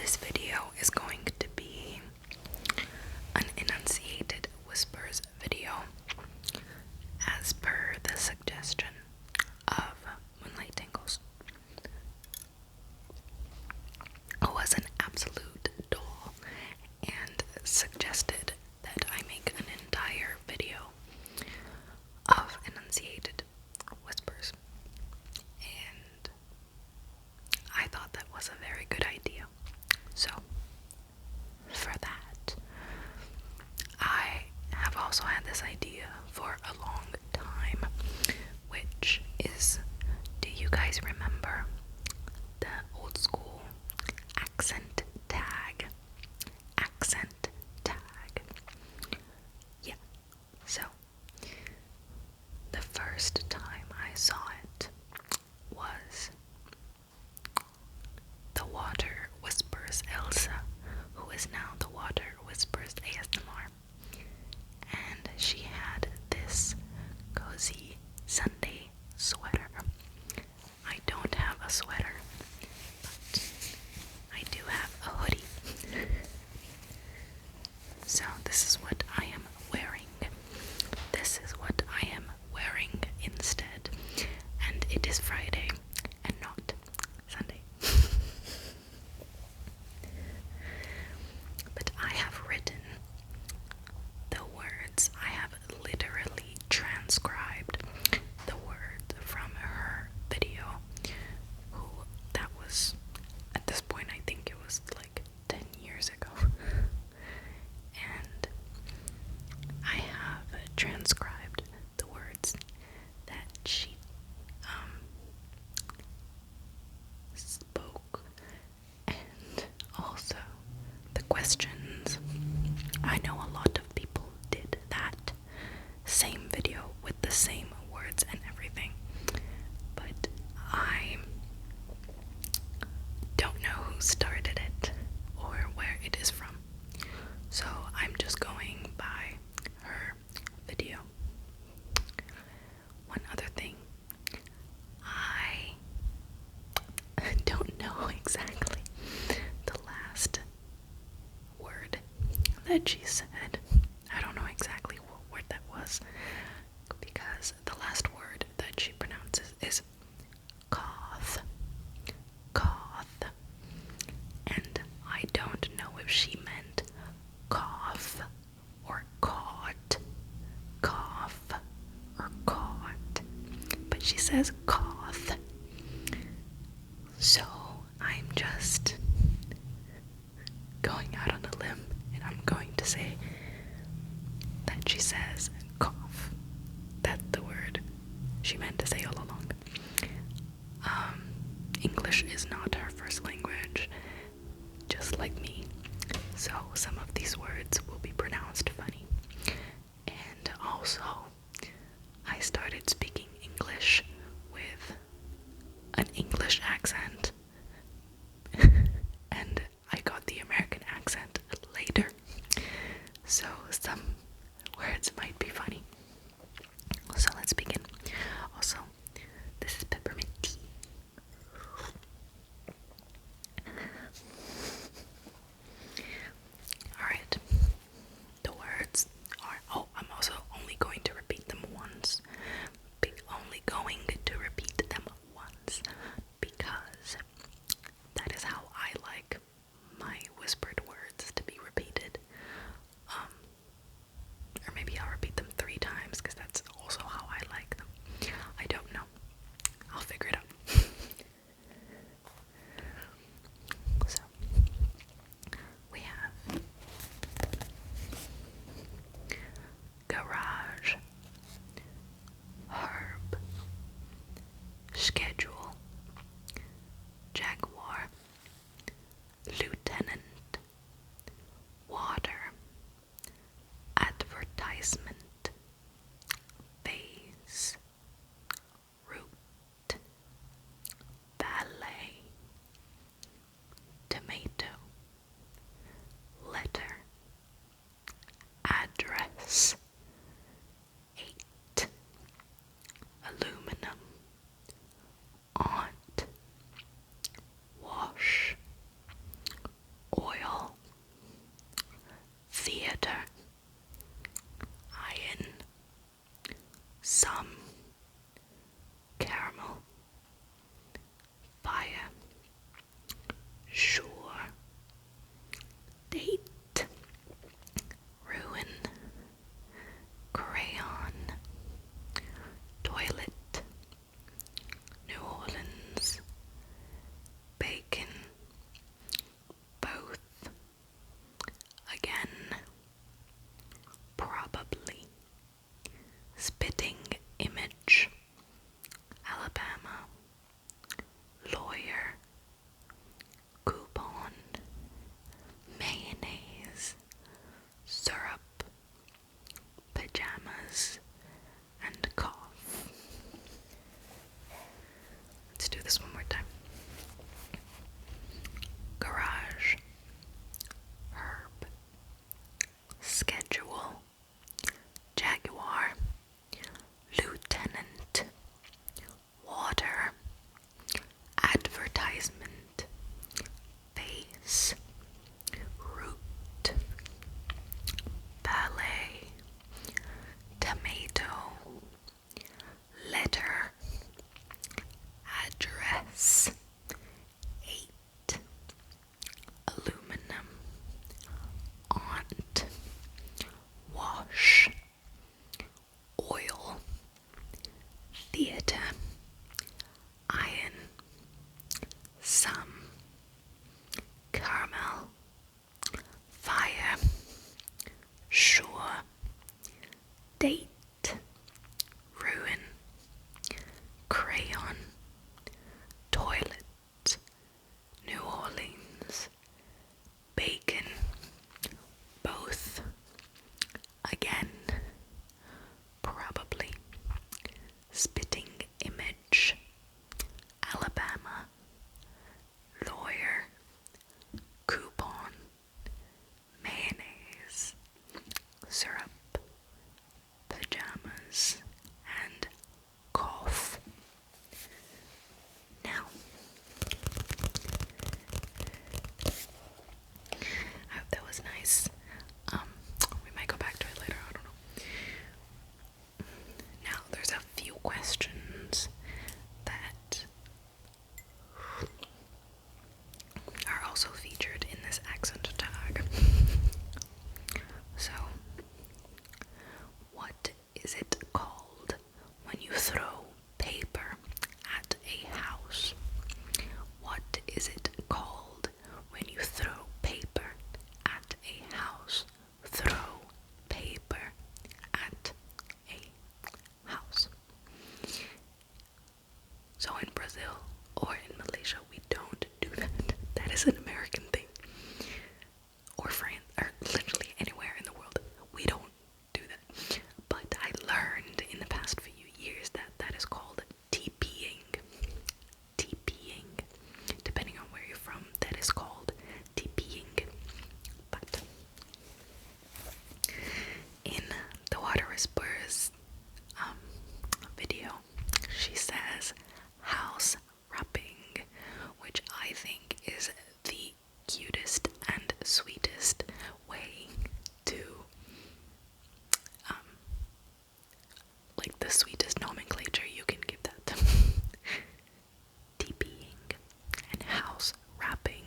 This video is going to be an Enunciated Whispers video as per the suggestion of Moonlight Tingles, who was an absolute doll and suggested that I make an entire video of Enunciated Whispers, and I thought that was a very good idea. So, for that, I have also had this idea for a long time, which is, do you guys remember the old school accent tag? Accent tag. Yeah, so the first time I saw it was The Water Whispers Elsa, who is now The Water Whispers ASMR, and she had this cozy Sunday sweater. I don't have a sweater, but I do have a hoodie. So this is what I am wearing. This is what I am wearing instead. And it is Friday and not Sunday. But I have written the words. I have literally transcribed the words from her video. That was, at this point, I think it was like 10 years ago. And I have transcribed the words that she spoke, and also the questions. I know a lot of people did that same video with the same words and everything, but I don't know who started it or where it is from, so I'm just going by her video. One other thing, I don't know exactly the last word that she said. I don't know exactly what word that was, because the last word that she pronounces is cough. Cough. And I don't know if she meant cough or caught. Cough or caught. But she says cough. So I'm just going out on a limb, and I'm going to say that she says cough. That's the word she meant to say all along. English is not her first language, just like me, so some of these words will be pronounced funny. And also, I started speaking English with an English accent, and I got the American accent later, so some words might be funny. So let's begin. Also, this is peppermint tea. Alright, the words are, I'm also only going to repeat them once. Only going to repeat them once, because that is how I like my whispered words to be repeated. Or maybe I'll repeat them 3 times, because that's also how I like them. I don't know. I'll figure it out. So, we have garage, herb, schedule, jaguar, lieutenant, water, advertisement, vase, root, ballet, tomato, letter, address, 8, aluminum, aunt, wash, is an American thing. Or France, or literally anywhere in the world. We don't do that. But I learned in the past few years that that is called TPing. TPing. Depending on where you're from, that is called TPing. But in the Water Whispers video, she says house wrapping, which I think is the cutest and sweetest way to like the sweetest nomenclature you can give that. TPing and house wrapping.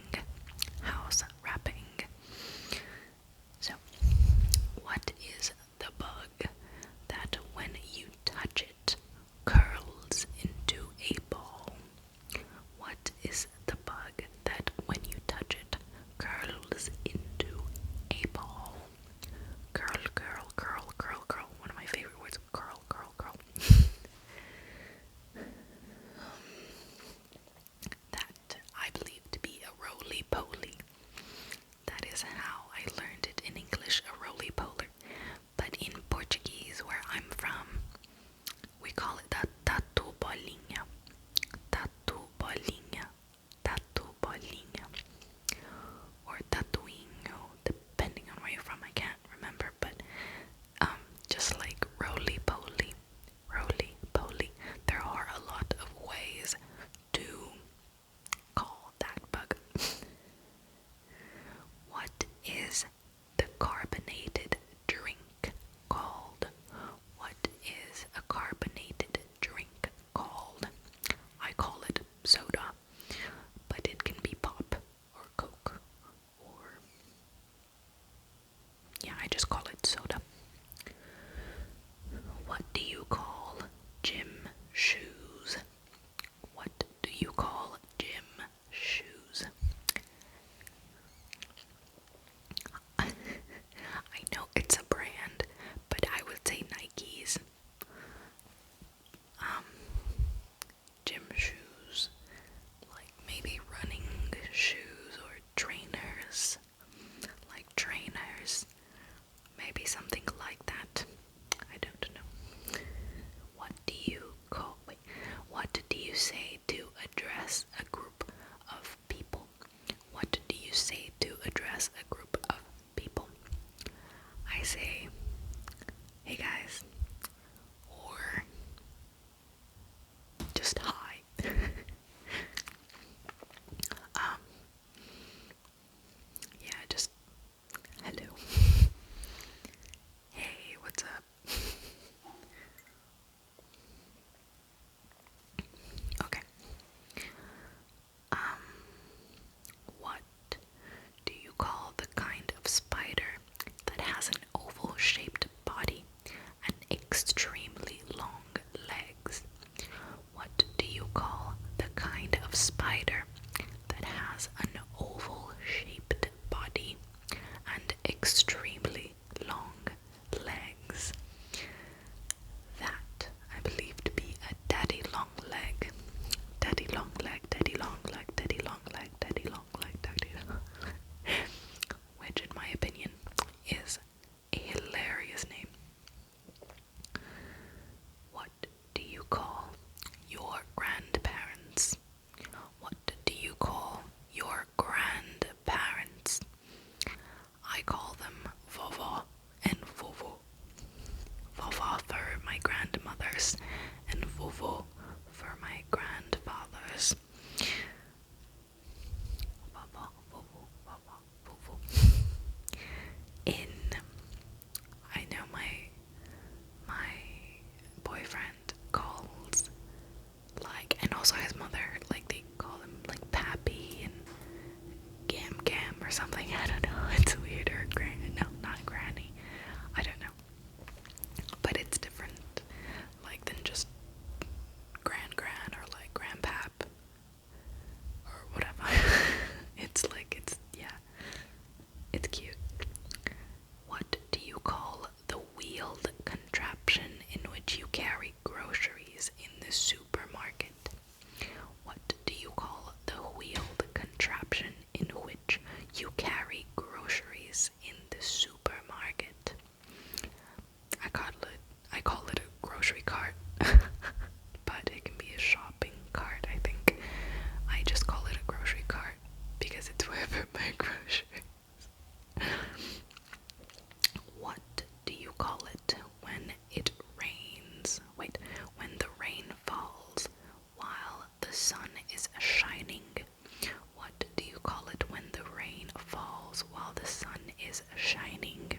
is shining.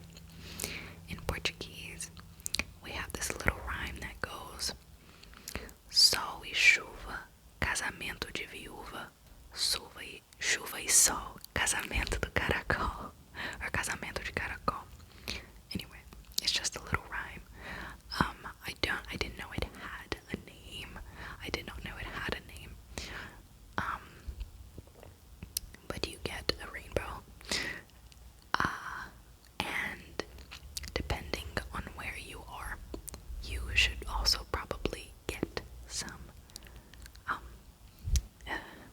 In Portuguese, we have this little rhyme that goes: Sol e chuva, casamento de viúva. Chuva e sol, casamento do caracol. Or casamento de caracol. Anyway, it's just a little rhyme. I didn't know it had a name. I did not know it had a name. But you get a rainbow. And depending on where you are, you should also probably get some,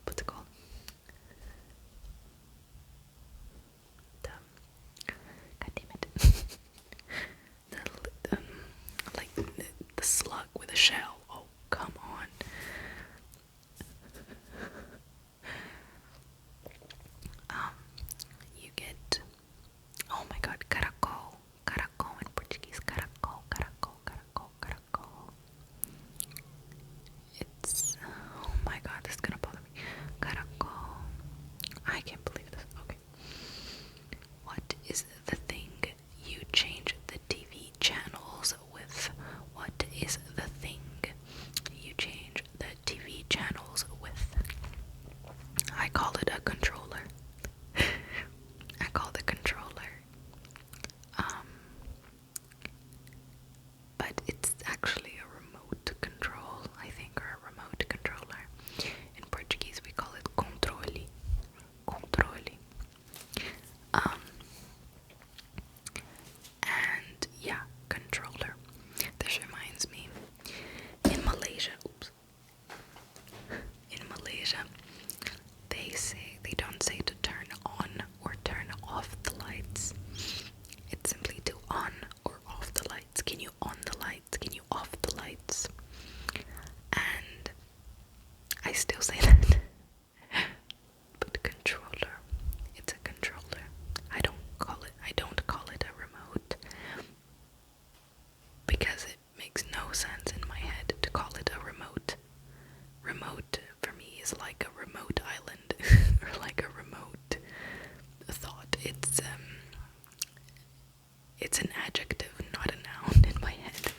what's it called? God damn it. Like the slug with a shell. Oh, come on. You get, oh my god, caracol. Caracol in Portuguese. Caracol, caracol, caracol, caracol. It's, oh my god, this is gonna bother me. Caracol. I can't believe this. Okay. What is the thing you change the TV channels with? What is the thing you change the TV channels with? I call it a controller. I call the controller. But it's actually a remote control, I think, or a remote controller. In Portuguese, we call it controle. Controle. And yeah, controller. This reminds me, in Malaysia, they don't say to turn on or turn off the lights. It's simply to on or off the lights. Can you on the lights? Can you off the lights? And I still say that. But controller, it's a controller. I don't call it a remote, because it makes no sense in my head to call it a remote. Remote for me is like a remote island or like a remote thought. It's an adjective, not a noun in my head.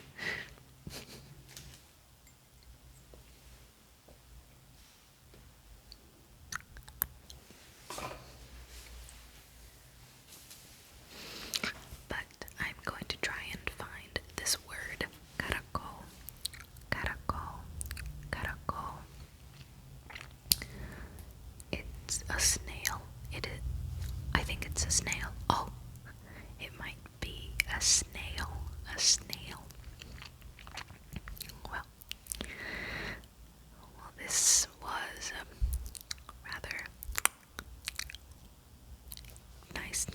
But I'm going to try and find this word, caracol. Caracol. Caracol. It's a snail. I think it's a snail. Oh, it might be a snail. A snail. Well, this was rather nice